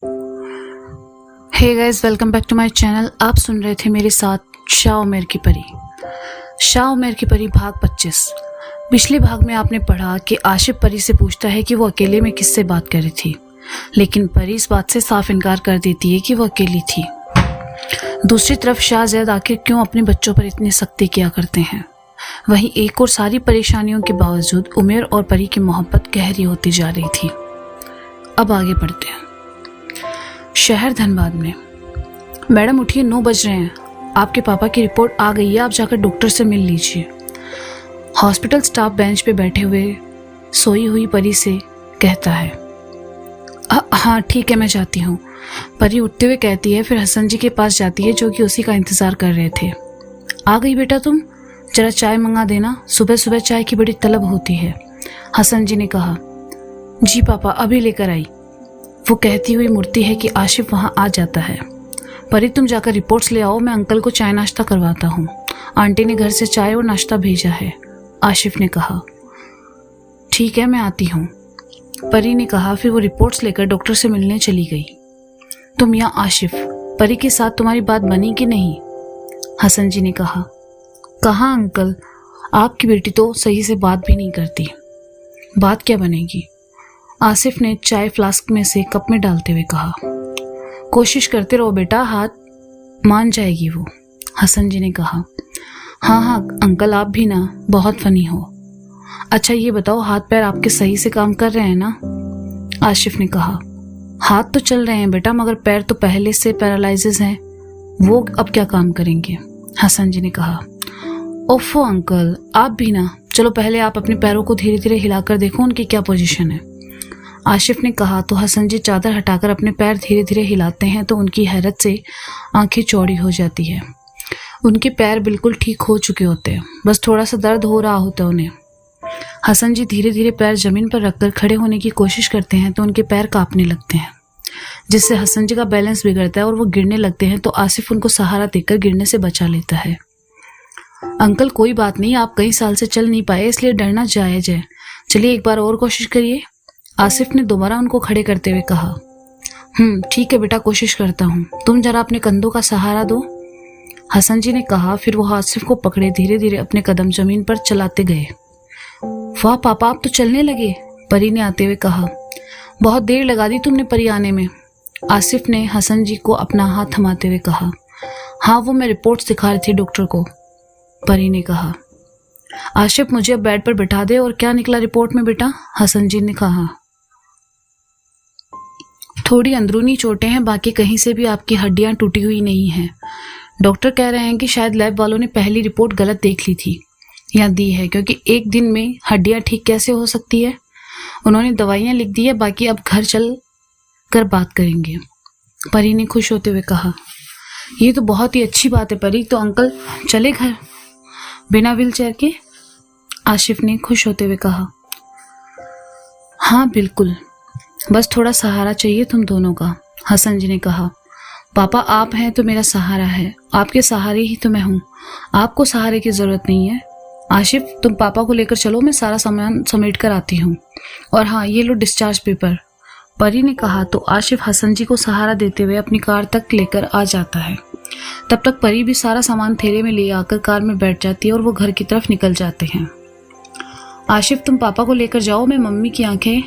Hey guys, welcome back to my channel. आप सुन रहे थे मेरे साथ शाह उमर की परी। शाह उमर की परी भाग 25। पिछले भाग में आपने पढ़ा कि आशिफ परी से पूछता है कि वो अकेले में किससे बात कर रही थी, लेकिन परी इस बात से साफ इनकार कर देती है कि वो अकेली थी। दूसरी तरफ शाहजैद आखिर क्यों अपने बच्चों पर इतनी सख्ती किया करते हैं। वहीं एक और सारी परेशानियों के बावजूद उमेर और परी की मोहब्बत गहरी होती जा रही थी। अब आगे बढ़ते हैं। शहर धनबाद में। मैडम उठिए, 9 बज रहे हैं। आपके पापा की रिपोर्ट आ गई है, आप जाकर डॉक्टर से मिल लीजिए। हॉस्पिटल स्टाफ बेंच पे बैठे हुए सोई हुई परी से कहता है। हाँ ठीक है, मैं जाती हूँ। परी उठते हुए कहती है, फिर हसन जी के पास जाती है जो कि उसी का इंतज़ार कर रहे थे। आ गई बेटा तुम, जरा चाय मंगा देना, सुबह सुबह चाय की बड़ी तलब होती है। हसन जी ने कहा। जी पापा, अभी लेकर आई। वो कहती हुई मुड़ती है कि आशिफ वहाँ आ जाता है। परी तुम जाकर रिपोर्ट्स ले आओ, मैं अंकल को चाय नाश्ता करवाता हूँ। आंटी ने घर से चाय और नाश्ता भेजा है, आशिफ ने कहा। ठीक है, मैं आती हूँ, परी ने कहा। फिर वो रिपोर्ट्स लेकर डॉक्टर से मिलने चली गई। तुम या आशिफ, परी के साथ तुम्हारी बात बनी कि नहीं? हसन जी ने कहा। कहाँ अंकल, आपकी बेटी तो सही से बात भी नहीं करती। बात क्या बनेगी? आसिफ ने चाय फ्लास्क में से कप में डालते हुए कहा। कोशिश करते रहो बेटा, हाथ मान जाएगी वो, हसन जी ने कहा। हाँ हाँ अंकल, आप भी ना बहुत फनी हो। अच्छा ये बताओ, हाथ पैर आपके सही से काम कर रहे हैं ना? आशिफ ने कहा। हाथ तो चल रहे हैं बेटा, मगर पैर तो पहले से पैरालाइसिस हैं, वो अब क्या काम करेंगे, हसन जी ने कहा। ओफो अंकल, आप भी ना, चलो पहले आप अपने पैरों को धीरे धीरे हिलाकर देखो उनकी क्या पोजीशन है, आशिफ ने कहा। तो हसन जी चादर हटाकर अपने पैर धीरे धीरे हिलाते हैं तो उनकी हैरत से आंखें चौड़ी हो जाती है। उनके पैर बिल्कुल ठीक हो चुके होते हैं, बस थोड़ा सा दर्द हो रहा होता है उन्हें। हसन जी धीरे धीरे पैर जमीन पर रखकर खड़े होने की कोशिश करते हैं तो उनके पैर कांपने लगते हैं, जिससे हसन जी का बैलेंस बिगड़ता है और वो गिरने लगते हैं। तो आसिफ उनको सहारा देकर गिरने से बचा लेता है। अंकल कोई बात नहीं, आप कई साल से चल नहीं पाए, इसलिए डरना जायज है। चलिए एक बार और कोशिश करिए, आसिफ ने दोबारा उनको खड़े करते हुए कहा। ठीक है बेटा, कोशिश करता हूँ, तुम जरा अपने कंधों का सहारा दो, हसन जी ने कहा। फिर वो आसिफ को पकड़े धीरे धीरे अपने कदम जमीन पर चलाते गए। वाह पापा, आप तो चलने लगे, परी ने आते हुए कहा। बहुत देर लगा दी तुमने परी आने में, आसिफ ने हसन जी को अपना हाथ थमाते हुए कहा। हाँ वो मैं रिपोर्ट्स दिखा रही थी डॉक्टर को, परी ने कहा। आशिफ मुझे अब बेड पर बिठा दे, और क्या निकला रिपोर्ट में बेटा, हसन जी ने कहा। थोड़ी अंदरूनी चोटें हैं, बाकी कहीं से भी आपकी हड्डियां टूटी हुई नहीं हैं। डॉक्टर कह रहे हैं कि शायद लैब वालों ने पहली रिपोर्ट गलत देख ली थी या दी है, क्योंकि एक दिन में हड्डियां ठीक कैसे हो सकती है। उन्होंने दवाइयां लिख दी है, बाकी अब घर चल कर बात करेंगे, परी ने खुश होते हुए कहा। ये तो बहुत ही अच्छी बात है परी, तो अंकल चले घर बिना व्हीलचेयर के, आशिफ ने खुश होते हुए कहा। हाँ बिल्कुल, बस थोड़ा सहारा चाहिए तुम दोनों का, हसन जी ने कहा। पापा आप हैं तो मेरा सहारा है, आपके सहारे ही तो मैं हूँ, आपको सहारे की जरूरत नहीं है। आशिफ तुम पापा को लेकर चलो, मैं सारा सामान समेट कर आती हूँ। और हाँ ये लो डिस्चार्ज पेपर, परी ने कहा। तो आशिफ हसन जी को सहारा देते हुए अपनी कार तक लेकर आ जाता है। तब तक परी भी सारा सामान थैले में ले आकर कार में बैठ जाती है और वो घर की तरफ निकल जाते हैं। आशिफ तुम पापा को लेकर जाओ, मैं मम्मी की आंखें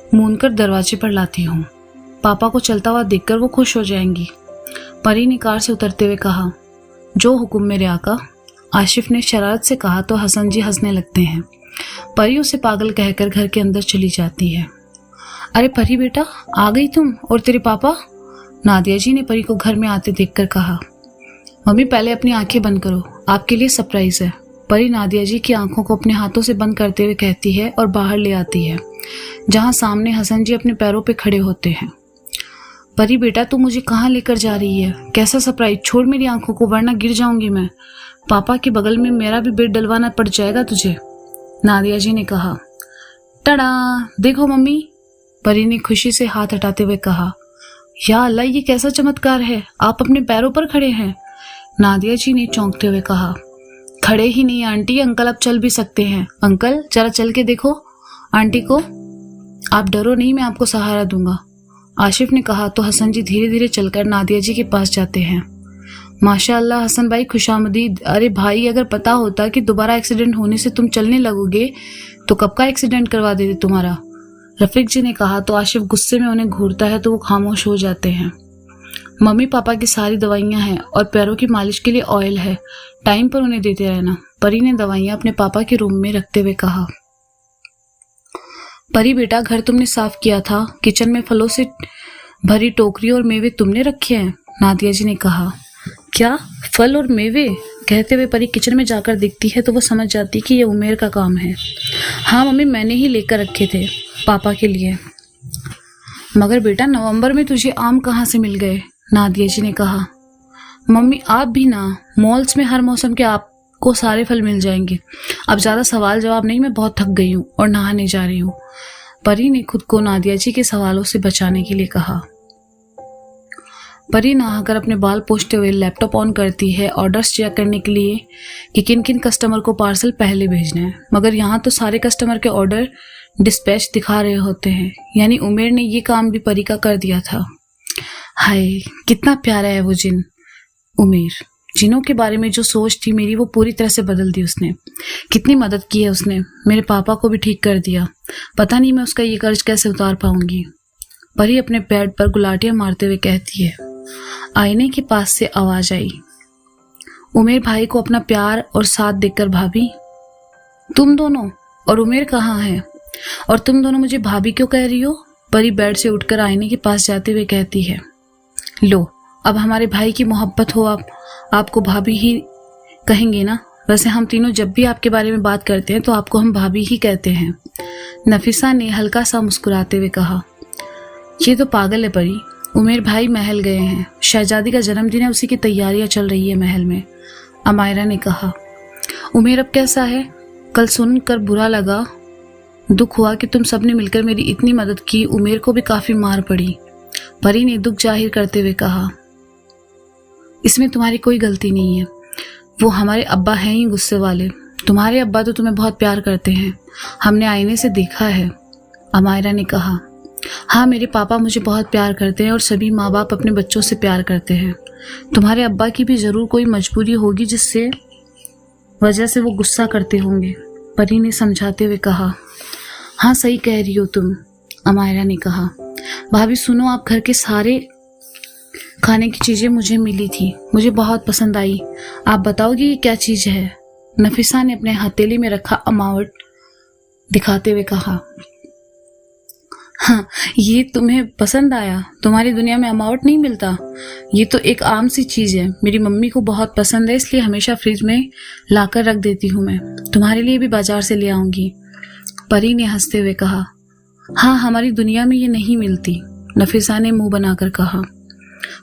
मूंदकर दरवाजे पर लाती हूँ, पापा को चलता हुआ देखकर वो खुश हो जाएंगी, परी ने कार से उतरते हुए कहा। जो हुक्म मेरे आका, आशिफ ने शरारत से कहा। तो हसन जी हंसने लगते हैं। परी उसे पागल कहकर घर के अंदर चली जाती है। अरे परी बेटा, आ गई तुम, और तेरे पापा, नादिया जी ने परी को घर में आते देखकर कहा। मम्मी पहले अपनी आंखें बंद करो, आपके लिए सरप्राइज है, परी नादिया जी की आंखों को अपने हाथों से बंद करते हुए कहती है और बाहर ले आती है, जहां सामने हसन जी अपने पैरों पे खड़े होते हैं। परी बेटा तू मुझे कहाँ लेकर जा रही है, कैसा सरप्राइज, छोड़ मेरी आंखों को वरना गिर जाऊंगी मैं, पापा के बगल में मेरा भी बेड डलवाना पड़ जाएगा तुझे, नादिया जी ने कहा। टड़ा, देखो मम्मी, परी ने खुशी से हाथ हटाते हुए कहा। या अल्लाह, ये कैसा चमत्कार है, आप अपने पैरों पर खड़े हैं, नादिया जी ने चौंकते हुए कहा। खड़े ही नहीं आंटी, अंकल अब चल भी सकते हैं, अंकल जरा चल के देखो आंटी को, आप डरो नहीं, मैं आपको सहारा दूंगा, आशिफ ने कहा तो हसन जी धीरे धीरे चलकर नादिया जी के पास जाते हैं। माशाअल्लाह हसन भाई, खुशामदीद। अरे भाई, अगर पता होता कि दोबारा एक्सीडेंट होने से तुम चलने लगोगे तो कब का एक्सीडेंट करवा देते तुम्हारा, रफीक जी ने कहा तो आशिफ गुस्से में उन्हें घूरता है तो वो खामोश हो जाते हैं। मम्मी पापा की सारी दवाइयां हैं और पैरों की मालिश के लिए ऑयल है, टाइम पर उन्हें देते रहना, परी ने दवाइयां अपने पापा के रूम में रखते हुए कहा। परी बेटा, घर तुमने साफ किया था, किचन में फलों से भरी टोकरी और मेवे तुमने रखे हैं, नादिया जी ने कहा। क्या फल और मेवे? कहते हुए परी किचन में जाकर देखती है तो वो समझ जाती कि ये उमेर का काम है। हाँ मम्मी, मैंने ही लेकर रखे थे पापा के लिए। मगर बेटा, नवंबर में तुझे आम कहाँ से मिल गए, नादिया जी ने कहा। मम्मी आप भी ना, मॉल्स में हर मौसम के आपको सारे फल मिल जाएंगे। अब ज्यादा सवाल जवाब नहीं, मैं बहुत थक गई हूँ और नहाने जा रही हूँ, परी ने खुद को नादिया जी के सवालों से बचाने के लिए कहा। परी नहाकर अपने बाल पोंछते हुए लैपटॉप ऑन करती है ऑर्डर्स चेक करने के लिए कि किन किन कस्टमर को पार्सल पहले भेजना है। मगर यहाँ तो सारे कस्टमर के ऑर्डर डिस्पैच दिखा रहे होते हैं, यानी उमेर ने ये काम भी परी का कर दिया था। हाय, कितना प्यारा है वो जिन। उमेर, जिनों के बारे में जो सोच थी मेरी वो पूरी तरह से बदल दी उसने। कितनी मदद की है उसने, मेरे पापा को भी ठीक कर दिया। पता नहीं मैं उसका ये कर्ज कैसे उतार पाऊंगी, परी अपने बेड पर गुलाटियां मारते हुए कहती है। आईने के पास से आवाज आई। उमेर भाई को अपना प्यार और साथ देकर भाभी, तुम दोनों? और उमेर कहाँ है? और तुम दोनों मुझे भाभी क्यों कह रही हो? परी बेड से उठकर आईने के पास जाते हुए कहती है। लो, अब हमारे भाई की मोहब्बत हो, आप आपको भाभी ही कहेंगे ना। वैसे हम तीनों जब भी आपके बारे में बात करते हैं तो आपको हम भाभी ही कहते हैं, नफीसा ने हल्का सा मुस्कुराते हुए कहा। ये तो पागल है परी, उमेर भाई महल गए हैं, शहजादी का जन्मदिन है, उसी की तैयारियां चल रही है महल में, अमायरा ने कहा। उमेर अब कैसा है? कल सुनकर बुरा लगा, दुख हुआ कि तुम सबने मिलकर मेरी इतनी मदद की, उमेर को भी काफी मार पड़ी, परी ने दुख जाहिर करते हुए कहा। इसमें तुम्हारी कोई गलती नहीं है, वो हमारे अब्बा हैं ही गुस्से वाले। तुम्हारे अब्बा तो तुम्हें बहुत प्यार करते हैं, हमने आईने से देखा है, अमायरा ने कहा। हाँ, मेरे पापा मुझे बहुत प्यार करते हैं और सभी माँ बाप अपने बच्चों से प्यार करते हैं। तुम्हारे अब्बा की भी जरूर कोई मजबूरी होगी जिससे वजह से वो गुस्सा करते होंगे, परी ने समझाते हुए कहा। हाँ सही कह रही हो तुम, अमायरा ने कहा। भाभी सुनो, आप घर के सारे खाने की चीजें मुझे मिली थी, मुझे बहुत पसंद आई, आप बताओगे ये क्या चीज है? नफीसा ने अपने हथेली में रखा अमावट दिखाते हुए कहा। हाँ, ये तुम्हें पसंद आया? तुम्हारी दुनिया में अमावट नहीं मिलता, ये तो एक आम सी चीज है, मेरी मम्मी को बहुत पसंद है, इसलिए हमेशा फ्रिज में लाकर रख देती हूँ मैं, तुम्हारे लिए भी बाजार से ले आऊंगी, परी ने हंसते हुए कहा। हाँ, हमारी दुनिया में ये नहीं मिलती, नफीसा ने मुंह बनाकर कहा।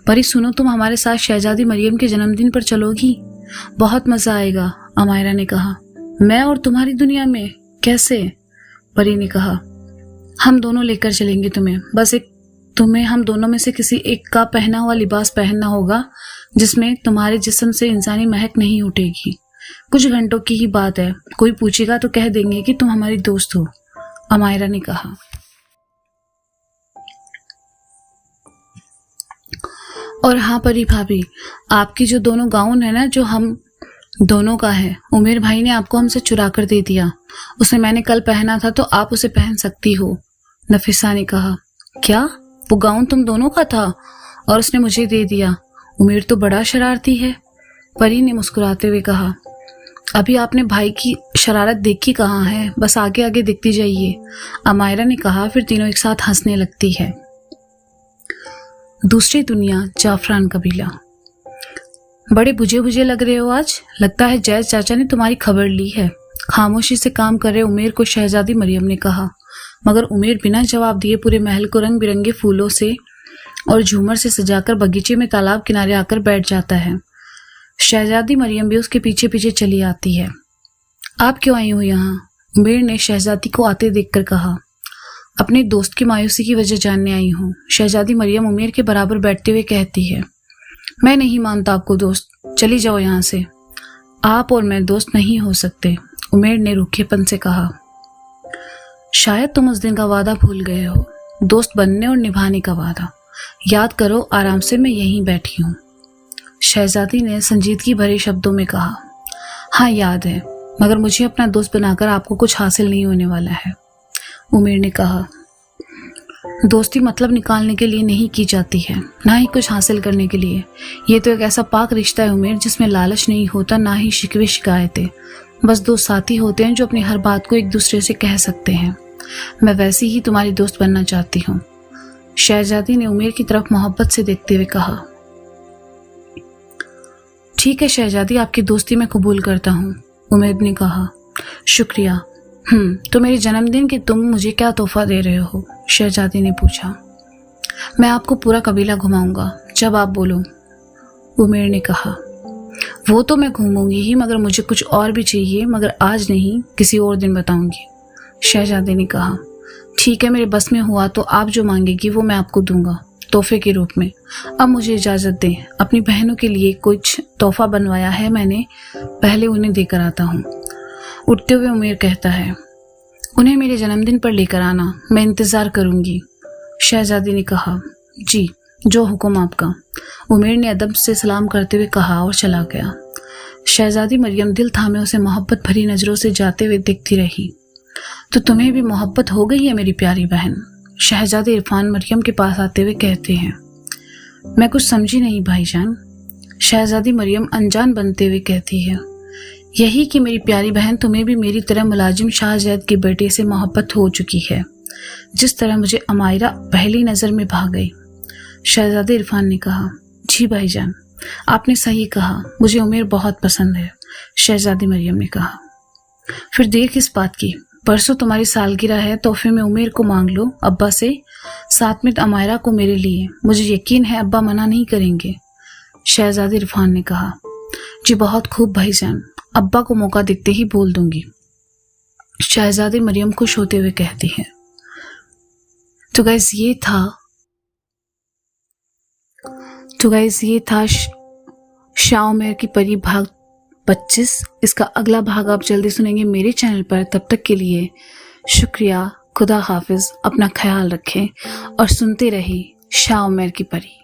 परी सुनो, तुम हमारे साथ शहजादी मरियम के जन्मदिन पर चलोगी? बहुत मजा आएगा, अमायरा ने कहा। मैं और तुम्हारी दुनिया में? कैसे? परी ने कहा। हम दोनों लेकर चलेंगे तुम्हें, बस तुम्हें हम दोनों में से किसी एक का पहना हुआ लिबास पहनना होगा जिसमें तुम्हारे जिस्म से इंसानी महक नहीं उठेगी। कुछ घंटों की ही बात है, कोई पूछेगा तो कह देंगे कि तुम हमारी दोस्त हो, अमायरा ने कहा। और हाँ परी भाभी, आपकी जो दोनों गाउन है ना, जो हम दोनों का है, उमेर भाई ने आपको हमसे चुरा कर दे दिया, उसे मैंने कल पहना था तो आप उसे पहन सकती हो, नफीसा ने कहा। क्या? वो गाउन तुम दोनों का था और उसने मुझे दे दिया? उमेर तो बड़ा शरारती है, परी ने मुस्कुराते हुए कहा। अभी आपने भाई की शरारत देखी कहाँ है, बस आगे आगे देखती जाइए, अमायरा ने कहा। फिर तीनों एक साथ हंसने लगती है। दूसरी दुनिया, जाफरान कबीला। बड़े बुझे बुझे लग रहे हो आज, लगता है जैज चाचा ने तुम्हारी खबर ली है, खामोशी से काम कर रहे उमेर को शहजादी मरियम ने कहा। मगर उमेर बिना जवाब दिए पूरे महल को रंग बिरंगे फूलों से और झूमर से सजाकर बगीचे में तालाब किनारे आकर बैठ जाता है। शहजादी मरियम भी उसके पीछे पीछे चली आती है। आप क्यों आई हो यहाँ? उमेर ने शहजादी को आते देखकर कहा। अपने दोस्त की मायूसी की वजह जानने आई हूँ, शहजादी मरियम उमेर के बराबर बैठते हुए कहती है। मैं नहीं मानता आपको दोस्त, चली जाओ यहाँ से। आप और मैं दोस्त नहीं हो सकते, उमेर ने रूखेपन से कहा। शायद तुम उस दिन का वादा भूल गए हो, दोस्त बनने और निभाने का वादा। याद करो, आराम से मैं यहीं बैठी हूँ। शहजादी ने संजीदगी भरे शब्दों में कहा। हाँ याद है, मगर मुझे अपना दोस्त बनाकर आपको कुछ हासिल नहीं होने वाला है। उमेर ने कहा। दोस्ती मतलब निकालने के लिए नहीं की जाती है, ना ही कुछ हासिल करने के लिए। ये तो एक ऐसा पाक रिश्ता है उमेर, जिसमें लालच नहीं होता, ना ही शिकवे शिकायतें। बस दो साथी होते हैं जो अपनी हर बात को एक दूसरे से कह सकते हैं। मैं वैसी ही तुम्हारी दोस्त बनना चाहती हूँ। शहजादी ने उमेर की तरफ मोहब्बत से देखते हुए कहा। ठीक है शहजादी, आपकी दोस्ती मैं कबूल करता हूँ। उमेर ने कहा। शुक्रिया। तो मेरे जन्मदिन के तुम मुझे क्या तोहफा दे रहे हो? शहजादी ने पूछा। मैं आपको पूरा कबीला घुमाऊंगा, जब आप बोलो। उमेर ने कहा। वो तो मैं घूमूंगी ही, मगर मुझे कुछ और भी चाहिए, मगर आज नहीं, किसी और दिन बताऊंगी। शहजादी ने कहा। ठीक है, मेरे बस में हुआ तो आप जो मांगेगी वो मैं आपको दूंगा, तोहफे के रूप में। अब मुझे इजाज़त दें, अपनी बहनों के लिए कुछ तोहफा बनवाया है मैंने, पहले उन्हें देकर आता हूँ। उठते हुए उमेर कहता है। उन्हें मेरे जन्मदिन पर लेकर आना, मैं इंतज़ार करूँगी। शहजादी ने कहा। जी, जो हुक्म आपका। उमेर ने अदब से सलाम करते हुए कहा और चला गया। शहजादी मरियम दिल थामे उसे मोहब्बत भरी नज़रों से जाते हुए देखती रही। तो तुम्हें भी मोहब्बत हो गई है मेरी प्यारी बहन? शहजादे इरफान मरियम के पास आते हुए कहते हैं। मैं कुछ समझी नहीं भाईजान। शहजादी मरियम अनजान बनते हुए कहती है। यही कि मेरी प्यारी बहन, तुम्हें भी मेरी तरह मुलाजिम शाहजैद के बेटे से मोहब्बत हो चुकी है, जिस तरह मुझे अमायरा पहली नज़र में भा गई। शहजादे इरफान ने कहा। जी भाईजान, आपने सही कहा, मुझे उमेर बहुत पसंद है। शहजादी मरियम ने कहा। फिर देर किस बात की? परसों तुम्हारी सालगिरह है, तोहफे में उमेर को मांग लो अब्बा से, साथ में अमायरा को मेरे लिए। मुझे यकीन है अब्बा मना नहीं करेंगे। शहजादी इरफान ने कहा। जी बहुत खूब भाईजान, अब्बा को मौका दिखते ही बोल दूंगी। शहजादी मरियम खुश होते हुए कहती है। तो गाइस ये था शाह उमेर की परी भाग 25। इसका अगला भाग आप जल्दी सुनेंगे मेरे चैनल पर। तब तक के लिए शुक्रिया, खुदा हाफिज, अपना ख्याल रखें और सुनते रहिए शाह उमेर की परी।